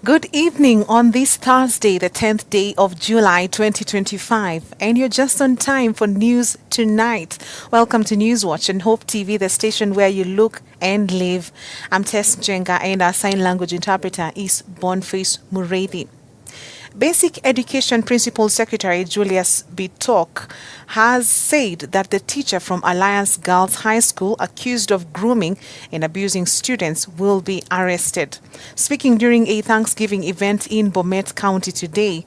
Good evening on this Thursday, the 10th day of July 2025, and you're just on time for news tonight. Welcome to Newswatch and Hope TV, the station where you look and live. I'm Tess Njenga, and our sign language interpreter is Boniface Muredi. Basic Education Principal Secretary Julius Bitok has said that the teacher from Alliance Girls High School accused of grooming and abusing students will be arrested. Speaking during a Thanksgiving event in Bomet County today,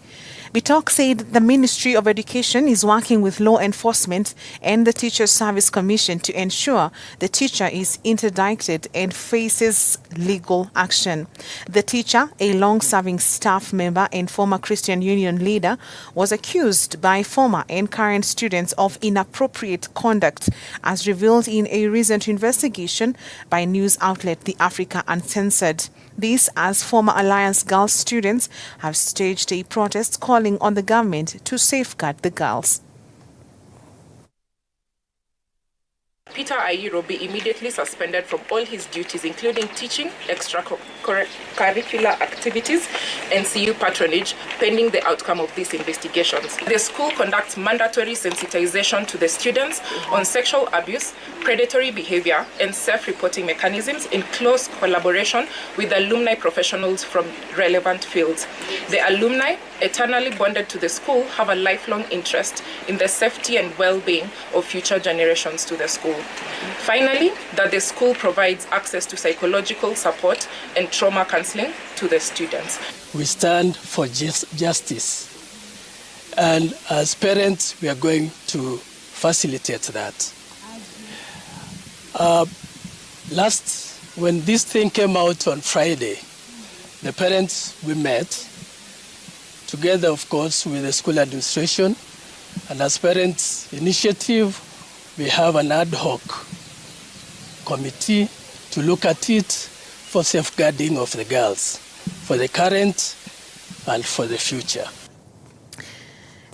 Bitok said the Ministry of Education is working with law enforcement and the Teachers Service Commission to ensure the teacher is interdicted and faces legal action. The teacher, a long-serving staff member and former Christian Union leader, was accused by former and current students of inappropriate conduct, as revealed in a recent investigation by news outlet The Africa Uncensored. This as former Alliance Girls students have staged a protest calling on the government to safeguard the girls. Peter Ayiro be immediately suspended from all his duties, including teaching, extracurricular activities, and CU patronage, pending the outcome of these investigations. The school conducts mandatory sensitization to the students on sexual abuse, predatory behavior, and self-reporting mechanisms in close collaboration with alumni professionals from relevant fields. The alumni, eternally bonded to the school, have a lifelong interest in the safety and well-being of future generations to the school. Finally, that the school provides access to psychological support and trauma counseling to the students. We stand for justice, and as parents, we are going to facilitate that. When this thing came out on Friday, the parents, we met together, of course, with the school administration, and as parents' initiative, we have an ad hoc committee to look at it for safeguarding of the girls, for the current and for the future.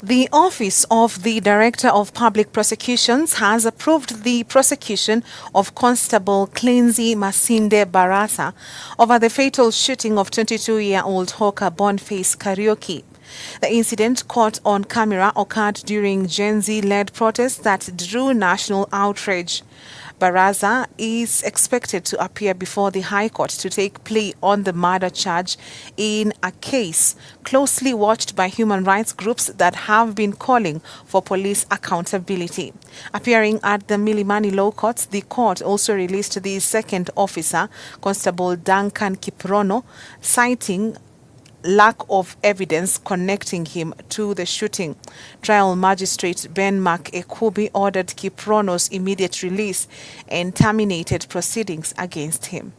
The Office of the Director of Public Prosecutions has approved the prosecution of Constable Cleansy Masinde Barasa over the fatal shooting of 22-year-old hawker Boniface Karaoke. The incident, caught on camera, occurred during Gen Z-led protests that drew national outrage. Baraza is expected to appear before the High Court to take plea on the murder charge in a case closely watched by human rights groups that have been calling for police accountability. Appearing at the Milimani Law Courts, the court also released the second officer, Constable Duncan Kiprono, citing lack of evidence connecting him to the shooting. Trial Magistrate Ben Mark Ekubi ordered Kiprono's immediate release and terminated proceedings against him.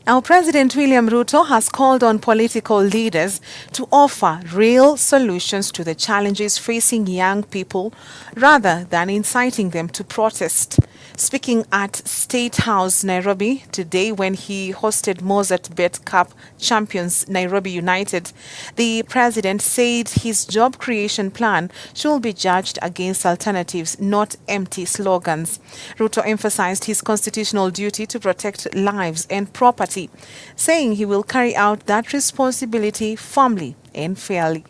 Now, President William Ruto has called on political leaders to offer real solutions to the challenges facing young people rather than inciting them to protest. Speaking at State House, Nairobi, today when he hosted Mozart Bet Cup champions Nairobi United, the president said his job creation plan should be judged against alternatives, not empty slogans. Ruto emphasized his constitutional duty to protect lives and property, saying he will carry out that responsibility firmly and fairly.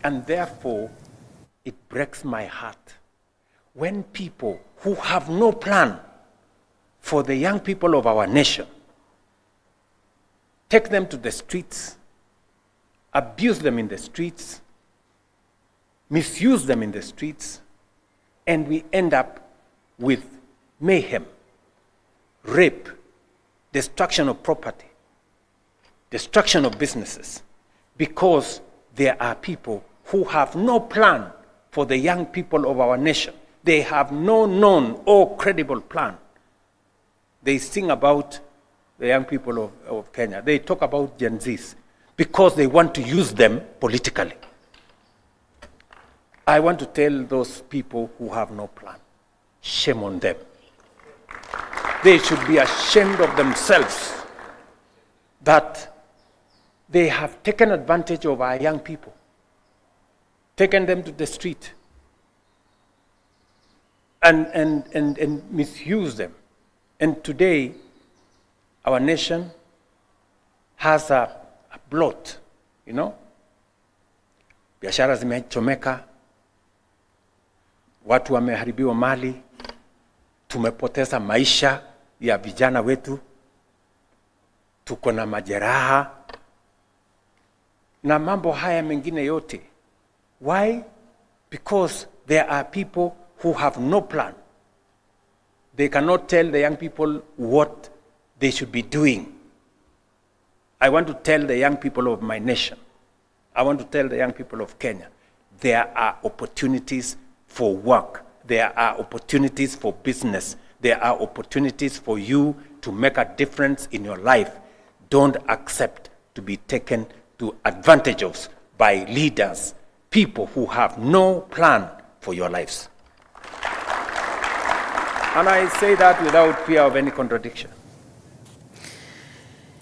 And therefore, it breaks my heart when people who have no plan for the young people of our nation take them to the streets, abuse them in the streets, misuse them in the streets, and we end up with mayhem, rape, destruction of property, destruction of businesses, because there are people who have no plan for the young people of our nation. They have no known or credible plan. They sing about the young people of Kenya. They talk about Gen Zs because they want to use them politically. I want to tell those people who have no plan, shame on them. They should be ashamed of themselves that they have taken advantage of our young people, taken them to the street, and misuse them. And today, our nation has a blot, you know. Biashara zimechomeka, watu wameharibiwa mali, tumepoteza maisha ya vijana wetu, tuko na majeraha na mambo haya mengine yote. Why? Because there are people who have no plan. They cannot tell the young people what they should be doing. I want to tell the young people of my nation, I want to tell the young people of Kenya, there are opportunities for work. There are opportunities for business. There are opportunities for you to make a difference in your life. Don't accept to be taken to advantage of by leaders, people who have no plan for your lives. And I say that without fear of any contradiction.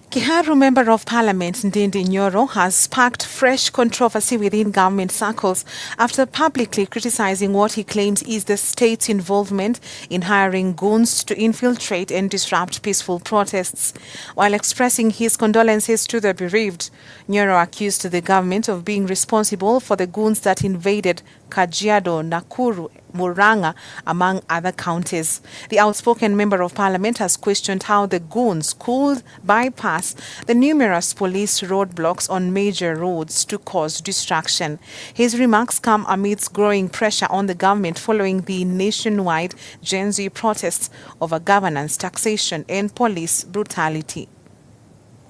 Kiharu Member of Parliament Ndindi Nyoro has sparked fresh controversy within government circles after publicly criticizing what he claims is the state's involvement in hiring goons to infiltrate and disrupt peaceful protests. While expressing his condolences to the bereaved, Nyoro accused the government of being responsible for the goons that invaded Kajiado, Nakuru, Murang'a, among other counties. The outspoken Member of Parliament has questioned how the goons could bypass the numerous police roadblocks on major roads to cause distraction. His remarks come amidst growing pressure on the government following the nationwide Gen Z protests over governance, taxation, and police brutality.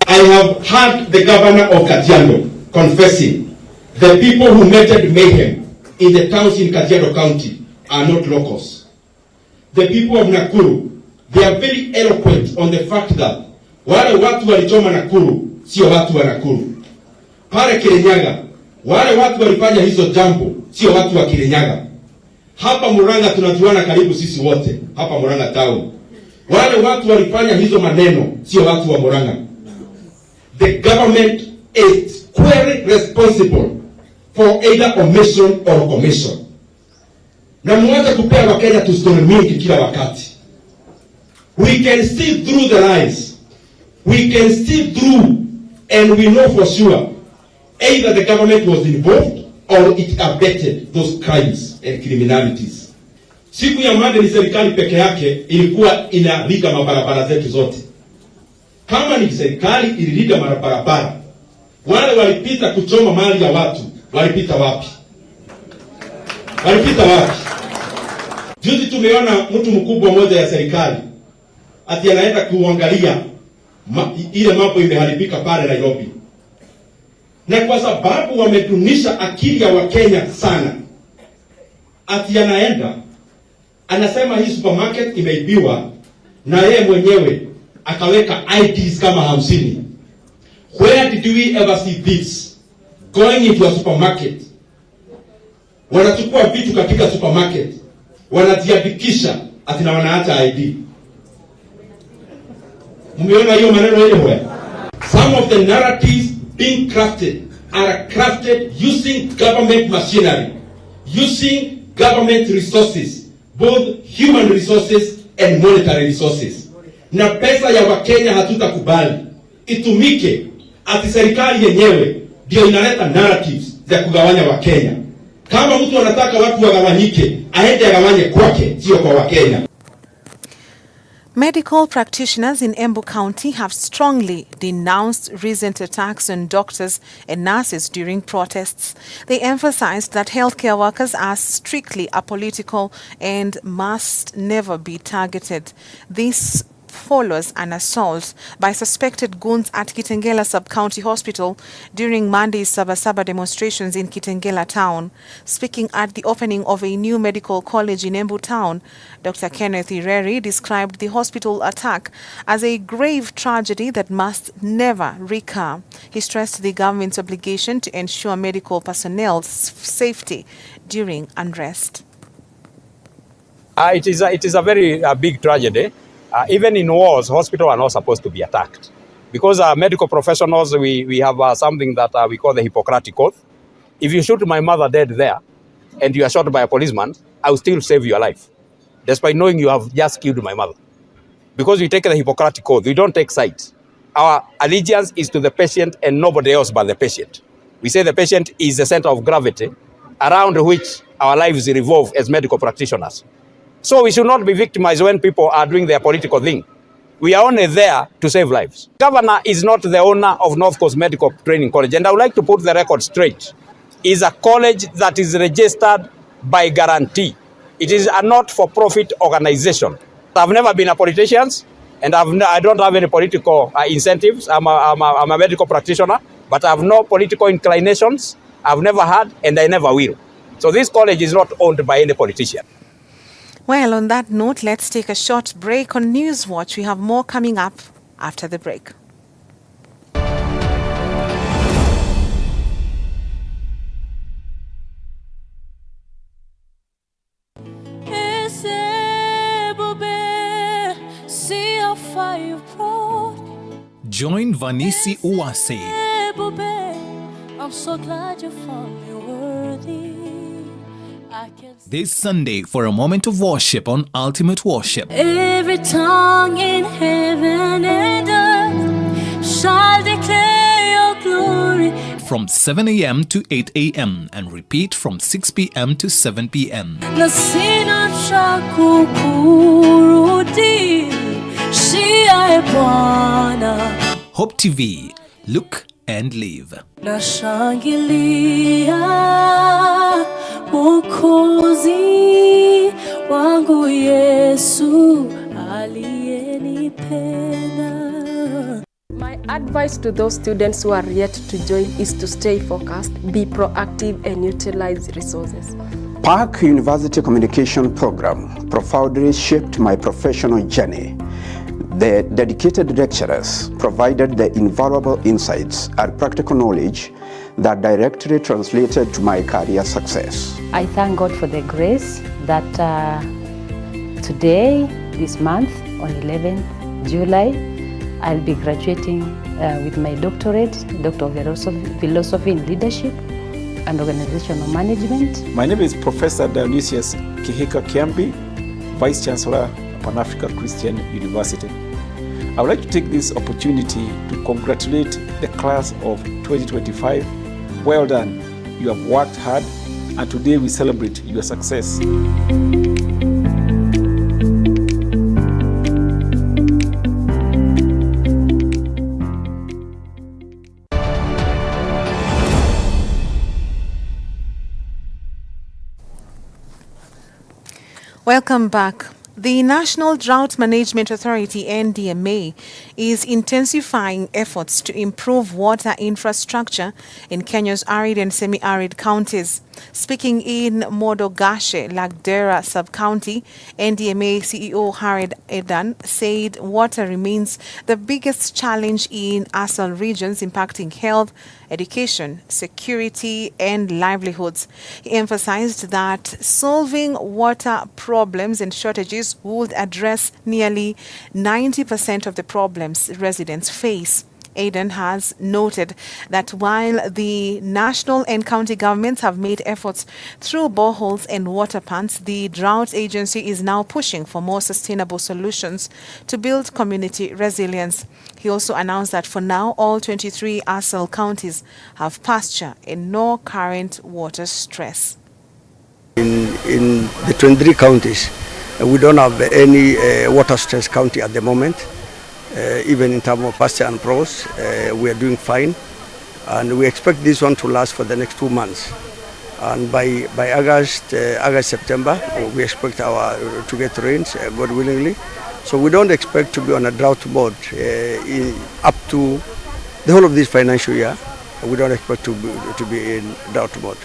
I have heard the governor of Kajiado confessing the people who meted mayhem in the towns in Kajiado County are not locals. The people of Nakuru, they are very eloquent on the fact that wale watu walichoma Nakuru sio watu wa Nakuru. Pale Kirinyaga, wale watu walifanya hizo jambo sio watu wa Kirinyaga. Hapa Murang'a tunajuana karibu sisi wote, hapa Murang'a town. Wale watu walifanya hizo maneno sio watu wa Murang'a. The government is squarely responsible for either omission or commission. Na mwacha kupea Wakenya tu story mingi kila wakati. We can see through the lies. We can see through, and we know for sure either the government was involved or it abetted those crimes and criminalities. Siku ya Monday ni serikali peke yake ilikuwa inalinda mabarabara zetu zote. Kama ni serikali ililinda mabarabara, wale walipita kuchoma mali ya watu, walipita wapi? Walipita wapi? Juzi tumeona mtu mkubwa mmoja ya serikali ati anaenda kuangalia ile mambo imeharibika pale Nairobi. Na kwa sababu wametunisha akili ya Wakenya sana, ati anaenda anasema hii supermarket imeibiwa na yeye mwenyewe akaweka IDs kama 50. Where did we ever see this? Going into a supermarket, wanachukua vitu katika supermarket, wanajiandikisha ati na wanaacha ID. Mmeona hiyo maneno ile hoya? Some of the narratives being crafted are crafted using government machinery, using government resources, both human resources and monetary resources. Na pesa ya Wakenya hatutakubali itumike ati serikali yenyewe ndio inaleta narratives za kugawanya Wakenya. Kama mtu anataka watu wagawanyike, aende agawanye kwake, sio kwa Wakenya. Medical practitioners in Embu County have strongly denounced recent attacks on doctors and nurses during protests. They emphasized that healthcare workers are strictly apolitical and must never be targeted. This follows an assault by suspected goons at Kitengela Sub-County Hospital during Monday's Sabasaba demonstrations in Kitengela town. Speaking at the opening of a new medical college in Embu town, Dr. Kenneth Ireri described the hospital attack as a grave tragedy that must never recur. He stressed the government's obligation to ensure medical personnel's safety during unrest. It is a very big tragedy. Even in wars, hospitals are not supposed to be attacked. Because medical professionals, we have something that we call the Hippocratic Oath. If you shoot my mother dead there, and you are shot by a policeman, I will still save your life. despite knowing you have just killed my mother. Because we take the Hippocratic Oath, we don't take sides. Our allegiance is to the patient and nobody else but the patient. We say the patient is the center of gravity around which our lives revolve as medical practitioners. So we should not be victimized when people are doing their political thing. We are only there to save lives. Governor is not the owner of North Coast Medical Training College, and I would like to put the record straight. It's a college that is registered by guarantee. It is a not-for-profit organization. I've never been a politician, and I don't have any political incentives. I'm a medical practitioner, but I have no political inclinations. I've never had, and I never will. So this college is not owned by any politician. Well, on that note, let's take a short break on Newswatch. We have more coming up after the break. Join Vanisi Uwase. I'm so glad you found me worthy. This Sunday for a moment of worship on Ultimate Worship. Every tongue in heaven and earth shall declare your glory. From 7 a.m. to 8 a.m. and repeat from 6 p.m. to 7 p.m. Nasina chakukurudi shia Bwana. Hope TV, look and live. Nashangilia Mwokozi wangu Yesu aliyenipenda. My advice to those students who are yet to join is to stay focused, be proactive and utilize resources. Park University Communication Program profoundly shaped my professional journey. The dedicated lecturers provided the invaluable insights and practical knowledge that directly translated to my career success. I thank God for the grace that today, this month, on 11th July, I'll be graduating with my doctorate, Doctor of Philosophy in Leadership and Organizational Management. My name is Professor Dionysius Kihika Kiambi, Vice Chancellor, Pan-Africa Christian University. I would like to take this opportunity to congratulate the class of 2025. Well done. You have worked hard, and today we celebrate your success. Welcome back. The National Drought Management Authority, NDMA, is intensifying efforts to improve water infrastructure in Kenya's arid and semi-arid counties. Speaking in Modogashe, Lagdera Sub-County, NDMA CEO Hared Edan said water remains the biggest challenge in ASAL regions, impacting health, education, security, and livelihoods. He emphasized that solving water problems and shortages would address nearly 90% of the problems residents face. Aiden has noted that while the national and county governments have made efforts through boreholes and water pumps, the drought agency is now pushing for more sustainable solutions to build community resilience. He also announced that for now, all 23 ASAL counties have pasture and no current water stress. In the 23 counties, we don't have any water stress county at the moment. Even in terms of pasture and prose, we are doing fine, and we expect this one to last for the next 2 months. And by August, September, we expect to get rains, God willingly. So we don't expect to be on a drought mode up to the whole of this financial year. We don't expect to be in drought mode.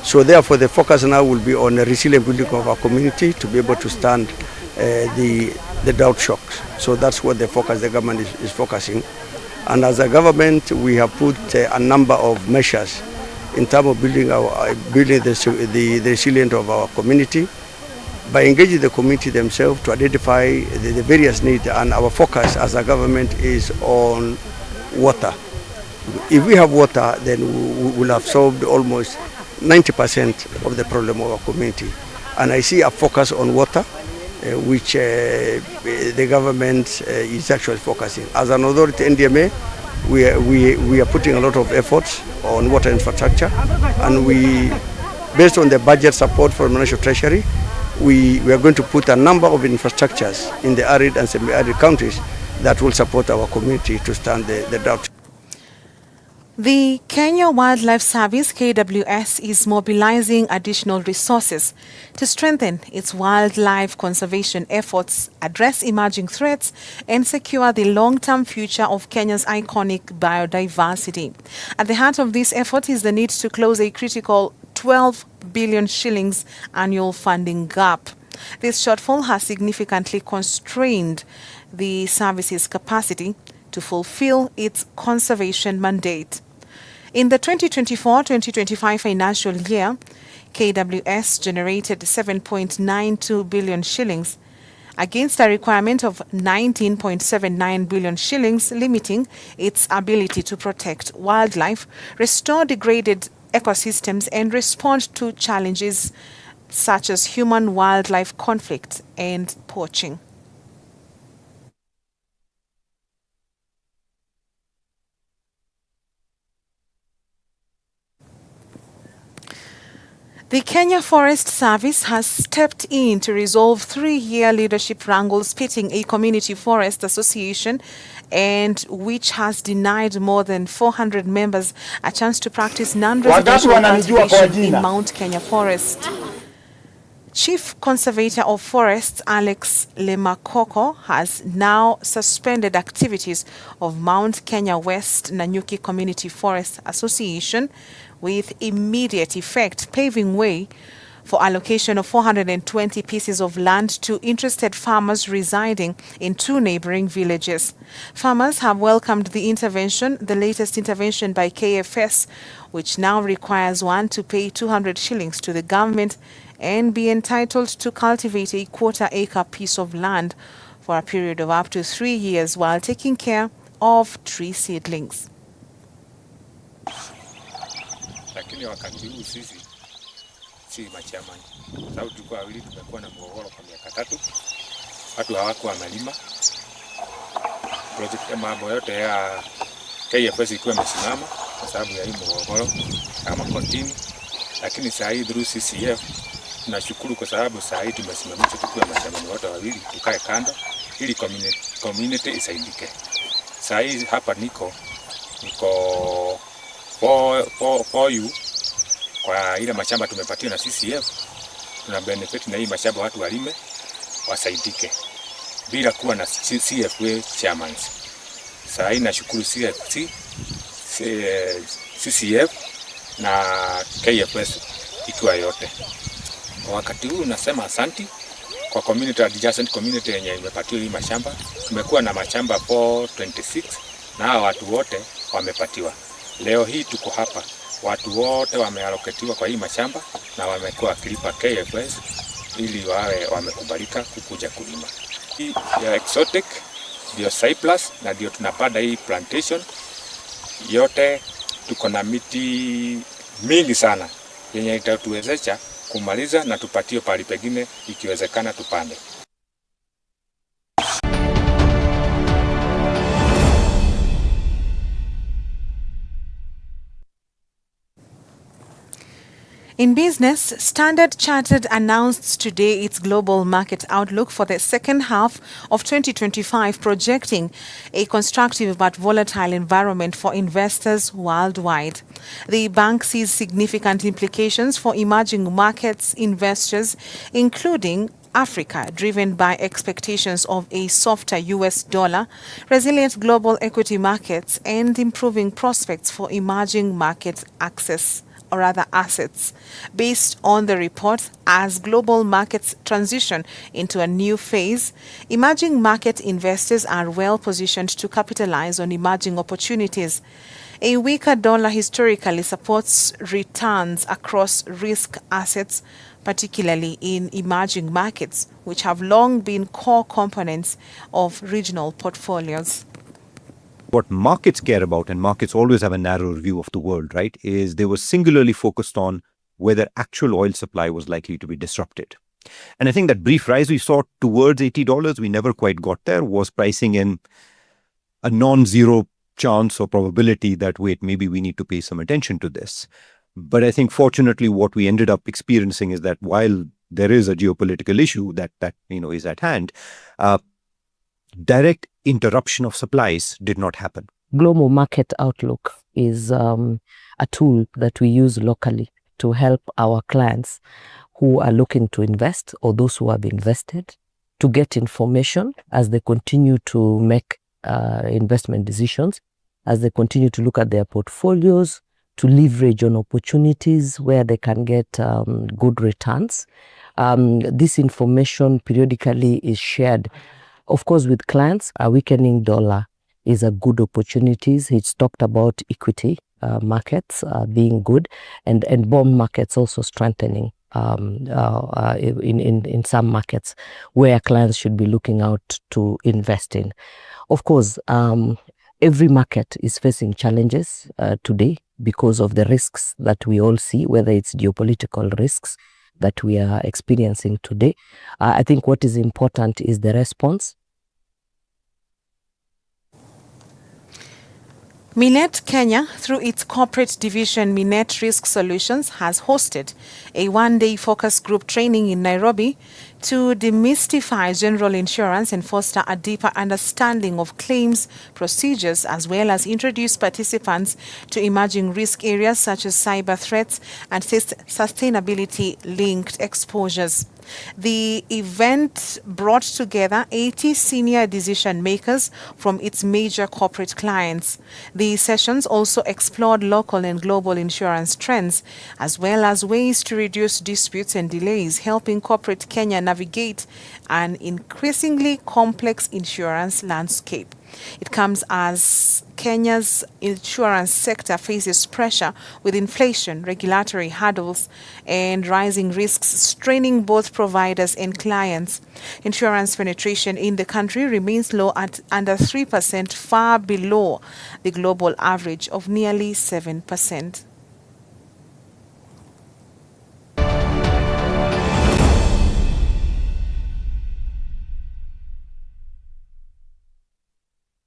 So therefore, the focus now will be on the resilient building of our community to be able to stand the drought shocks. So that's what the government is focusing. And as a government, we have put a number of measures in terms of building the resilience of our community by engaging the community themselves to identify the various needs. And our focus as a government is on water. If we have water, then we will have solved almost 90% of the problem of our community. And I see a focus on water, which the government is actually focusing. As an authority, NDMA, we are putting a lot of efforts on water infrastructure, and based on the budget support from the National Treasury, we are going to put a number of infrastructures in the arid and semi-arid countries that will support our community to stand the drought. The Kenya Wildlife Service, KWS, is mobilizing additional resources to strengthen its wildlife conservation efforts, address emerging threats, and secure the long-term future of Kenya's iconic biodiversity. At the heart of this effort is the need to close a critical 12 billion shillings annual funding gap. This shortfall has significantly constrained the service's capacity to fulfill its conservation mandate. In the 2024-2025 financial year, KWS generated 7.92 billion shillings against a requirement of 19.79 billion shillings, limiting its ability to protect wildlife, restore degraded ecosystems, and respond to challenges such as human-wildlife conflict and poaching. The Kenya Forest Service has stepped in to resolve 3-year leadership wrangles pitting a community forest association and which has denied more than 400 members a chance to practice non-residential cultivation in Mount Kenya Forest. Chief Conservator of Forests Alex Lemakoko has now suspended activities of Mount Kenya West Nanyuki Community Forest Association with immediate effect, paving way for allocation of 420 pieces of land to interested farmers residing in 2 neighboring villages. Farmers have welcomed the latest intervention by KFS, which now requires one to pay 200 shillings to the government and be entitled to cultivate a quarter-acre piece of land for a period of up to 3 years while taking care of tree seedlings. Lakini wakati huu sisi si machairman, sababu tulikuwa wawili tumekuwa na mgogoro kwa miaka 3, watu hawakuwa wamelima, project mambo yote ya KFS ilikuwa imesimama kwa sababu ya hii mgogoro kama continue. Lakini saa hii through CCF tunashukuru kwa sababu saa hii tumesimamisha tukiwa machairman wote wawili, tukae kando ili community isaidike. Saa hii hapa niko for you kwa ile mashamba tumepatiwa na CCF, tuna benefit na hii mashamba watu walime wasaidike bila kuwa na CFA chairman. Saa hii nashukuru CCF na KFS ikiwa yote. Kwa wakati huu nasema asanti kwa community adjacent community yenye imepatiwa hii mashamba. Tumekuwa na mashamba 426 na hawa watu wote wamepatiwa. Leo hii tuko hapa, watu wote wamealoketiwa kwa hii mashamba na wamekuwa wakilipa KFS ili wawe wamekubalika kukuja kulima. Hii ya exotic ndio cypress na ndio tunapanda hii plantation yote. Tuko na miti mingi sana yenye itatuwezesha kumaliza na tupatie pali pengine ikiwezekana tupande. In business, Standard Chartered announced today its global market outlook for the second half of 2025, projecting a constructive but volatile environment for investors worldwide. The bank sees significant implications for emerging markets investors, including Africa, driven by expectations of a softer US dollar, resilient global equity markets, and improving prospects for emerging market assets. Based on the report, as global markets transition into a new phase, emerging market investors are well positioned to capitalize on emerging opportunities. A weaker dollar historically supports returns across risk assets, particularly in emerging markets, which have long been core components of regional portfolios. What markets care about, and markets always have a narrow view of the world, right, is they were singularly focused on whether actual oil supply was likely to be disrupted. And I think that brief rise we saw towards $80, we never quite got there, was pricing in a non-zero chance or probability that, wait, maybe we need to pay some attention to this. But I think fortunately what we ended up experiencing is that while there is a geopolitical issue that is at hand, direct interruption of supplies did not happen. Global Market Outlook is a tool that we use locally to help our clients who are looking to invest or those who have invested to get information as they continue to make investment decisions, as they continue to look at their portfolios, to leverage on opportunities where they can get good returns. This information periodically is shared, of course, with clients. A weakening dollar is a good opportunity. It's talked about equity markets being good and bond markets also strengthening in some markets where clients should be looking out to invest in. Of course, every market is facing challenges today because of the risks that we all see, whether it's geopolitical risks that we are experiencing today. I think what is important is the response. Minet Kenya, through its corporate division Minet Risk Solutions, has hosted a one-day focus group training in Nairobi to demystify general insurance and foster a deeper understanding of claims procedures, as well as introduce participants to emerging risk areas such as cyber threats and sustainability-linked exposures. The event brought together 80 senior decision makers from its major corporate clients. The sessions also explored local and global insurance trends, as well as ways to reduce disputes and delays, helping corporate Kenya navigate an increasingly complex insurance landscape. It comes as Kenya's insurance sector faces pressure with inflation, regulatory hurdles, and rising risks straining both providers and clients. Insurance penetration in the country remains low at under 3%, far below the global average of nearly 7%.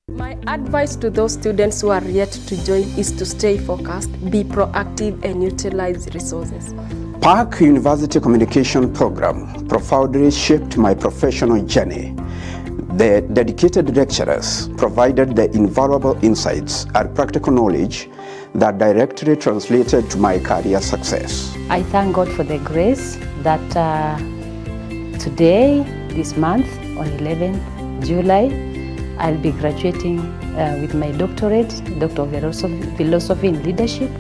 My advice to those students who are yet to join is to stay focused, be proactive, and utilize resources. Park University Communication Program profoundly shaped my professional journey. The dedicated lecturers provided the invaluable insights and practical knowledge that directly translated to my career success. I thank God for the grace that today, this month, on 11th July, I'll be graduating with my doctorate, Doctor of Philosophy in Leadership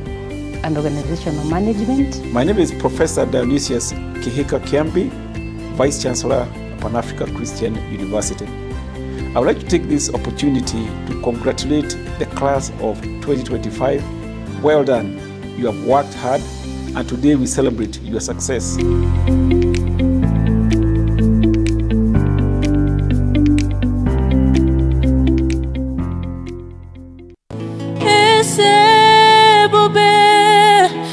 and Organizational Management. My name is Professor Dionysius Kihika Kiambi, Vice Chancellor, Pan Africa Christian University. I would like to take this opportunity to congratulate the class of 2025. Well done. You have worked hard, and today we celebrate your success.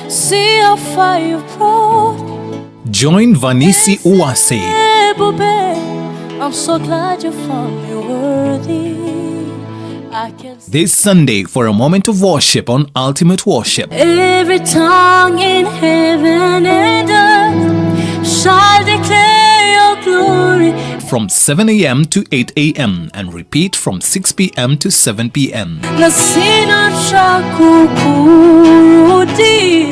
See how far you've brought. Join Vanisi Uwase. I'm so glad you found me worthy. I can This Sunday for a moment of worship on Ultimate Worship. Every tongue in heaven and earth shall declare your glory. From 7 a.m. to 8 a.m. and repeat from 6 p.m. to 7 p.m. Na sina cha kukurudi,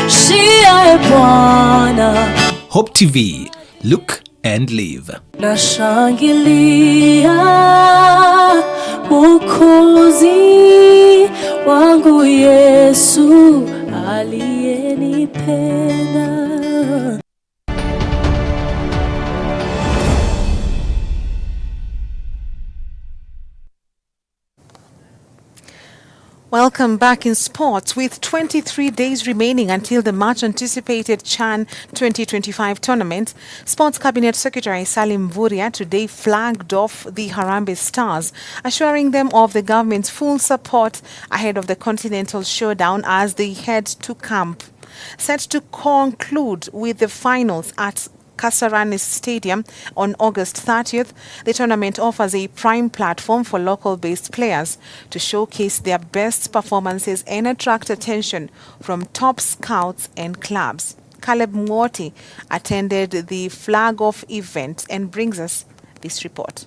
shia Bwana. Hope TV, look and live. Nashangilia Mwokozi wangu Yesu aliyenipenda. Welcome back in sports. With 23 days remaining until the much-anticipated CHAN 2025 tournament, Sports Cabinet Secretary Salim Mvurya today flagged off the Harambee Stars, assuring them of the government's full support ahead of the continental showdown as they head to camp. set to conclude with the finals at Kasarani Stadium on August 30th. The tournament offers a prime platform for local-based players to showcase their best performances and attract attention from top scouts and clubs. Caleb Mwoti attended the flag-off event and brings us this report.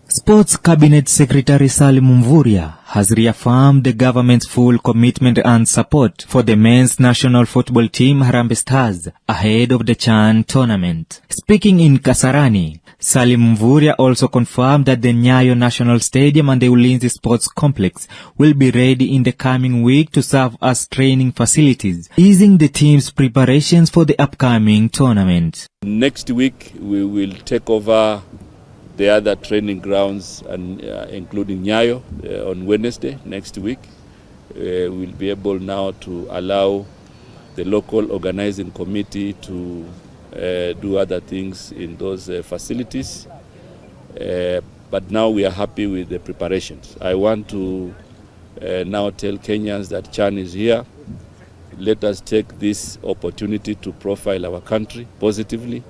Sports Cabinet Secretary Salim Mvurya has reaffirmed the government's full commitment and support for the men's national football team Harambee Stars ahead of the CHAN tournament. Speaking in Kasarani, Salim Mvurya also confirmed that the Nyayo National Stadium and the Ulinzi Sports Complex will be ready in the coming week to serve as training facilities, easing the team's preparations for the upcoming tournament. Next week, we will take over the other training grounds, and including Nyayo on Wednesday next week. We'll be able now to allow the local organizing committee to do other things in those facilities. But now we are happy with the preparations. I want to now tell Kenyans that CHAN is here. Let us take this opportunity to profile our country positively.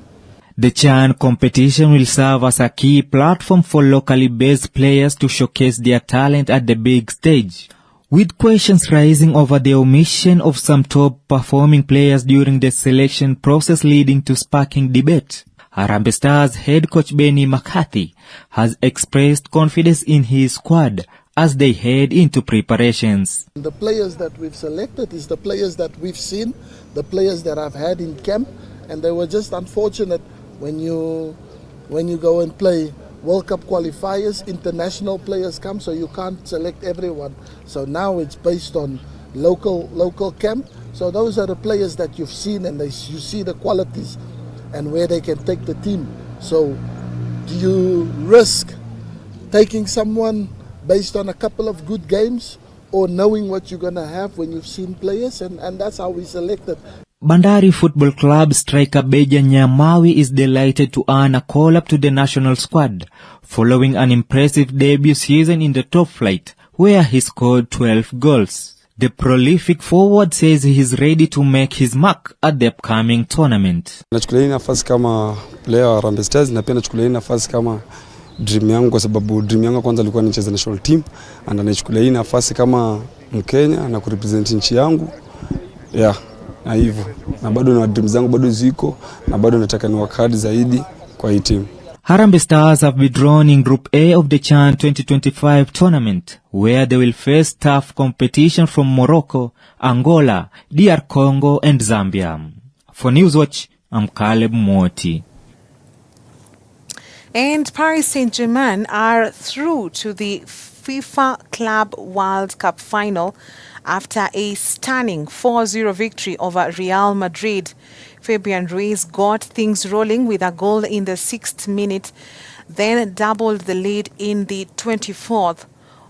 The CHAN competition will serve as a key platform for locally based players to showcase their talent at the big stage, with questions rising over the omission of some top-performing players during the selection process leading to sparking debate. Harambee Stars head coach Benny McCarthy has expressed confidence in his squad as they head into preparations. The players that we've selected is the players that we've seen, the players that I've had in camp, and they were just unfortunate when you go and play World Cup qualifiers, international players come, so you can't select everyone. So now it's based on local camp. So those are the players that you've seen, and you see the qualities and where they can take the team. So do you risk taking someone based on a couple of good games, or knowing what you're going to have when you've seen players? And that's how we selected. Bandari Football Club striker Beja Nyamawi is delighted to earn a call-up to the national squad following an impressive debut season in the top flight, where he scored 12 goals. The prolific forward says he is ready to make his mark at the upcoming tournament. Nachukulia nafasi kama player wa Harambee Stars, na pia nachukulia nafasi kama dream yangu, kwa sababu dream yangu kwanza ilikuwa nicheze national team, and nachukulia nafasi kama Mkenya na kurepresent nchi yangu. Na hivyo, na bado na dreams zangu bado ziko, na bado nataka ni work hard zaidi kwa hii team. Harambee Stars have withdrawn in Group A of the CHAN 2025 tournament, where they will face tough competition from Morocco, Angola, DR Congo and Zambia. For Newswatch, I'm Caleb Mwoti. And Paris Saint-Germain are through to the FIFA Club World Cup final after a stunning 4-0 victory over Real Madrid. Fabian Ruiz got things rolling with a goal in the 6th minute, then doubled the lead in the 24th.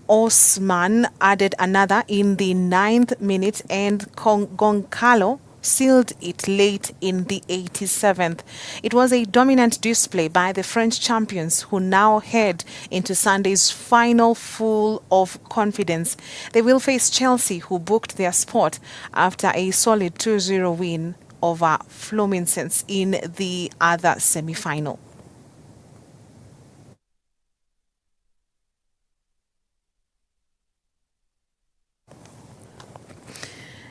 Osman added another in the 9th minute, and Goncalo sealed it late in the 87th. It was a dominant display by the French champions, who now head into Sunday's final full of confidence. They will face Chelsea, who booked their spot after a solid 2-0 win over Fluminense in the other semi-final.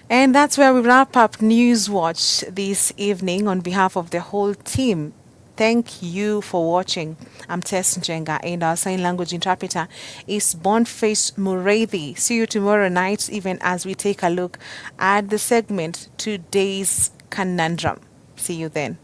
And that's where we wrap up Newswatch this evening. On behalf of the whole team, thank you for watching. I'm Tess Njenga, and our sign language interpreter is Boniface Mureithi. See you tomorrow night, even as we take a look at the segment Today's Conundrum. See you then.